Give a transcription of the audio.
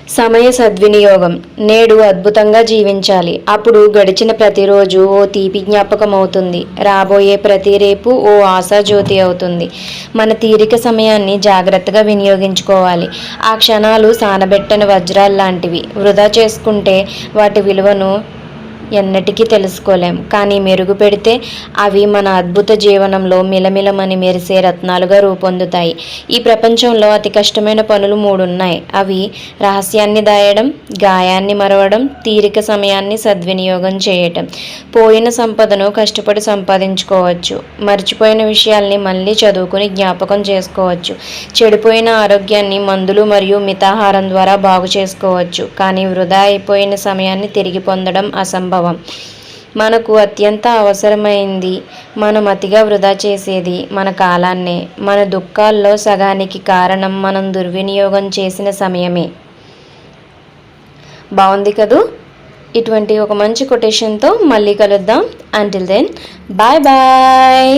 సమయ సద్వినియోగం. నేడు అద్భుతంగా జీవించాలి. అప్పుడు గడిచిన ప్రతిరోజు ఓ తీపి జ్ఞాపకం అవుతుంది. రాబోయే ప్రతి రేపు ఓ ఆశాజ్యోతి అవుతుంది. మన తీరిక సమయాన్ని జాగ్రత్తగా వినియోగించుకోవాలి. ఆ క్షణాలు సానబెట్టని వజ్రాల్లాంటివి. వృధా చేసుకుంటే వాటి విలువను ఎన్నటికీ తెలుసుకోలేం. కానీ మెరుగు పెడితే అవి మన అద్భుత జీవనంలో మిలమిలమని మెరిసే రత్నాలుగా రూపొందుతాయి. ఈ ప్రపంచంలో అతి కష్టమైన పనులు 3 ఉన్నాయి. అవి రహస్యాన్ని దాయడం, గాయాన్ని మరవడం, తీరిక సమయాన్ని సద్వినియోగం చేయటం. పోయిన సంపదను కష్టపడి సంపాదించుకోవచ్చు. మర్చిపోయిన విషయాల్ని మళ్ళీ చదువుకుని జ్ఞాపకం చేసుకోవచ్చు. చెడిపోయిన ఆరోగ్యాన్ని మందులు మరియు మితాహారం ద్వారా బాగు చేసుకోవచ్చు. కానీ వృధా అయిపోయిన సమయాన్ని తిరిగి పొందడం అసంభవం. మనకు అత్యంత అవసరమైంది, మనం అతిగా వృధా చేసేది మన కాలాన్నే. మన దుఃఖాల్లో సగానికి కారణం మనం దుర్వినియోగం చేసిన సమయమే. బాగుంది కదూ? ఇటువంటి ఒక మంచి కొటేషన్తో మళ్ళీ కలుద్దాం. Until then, bye bye.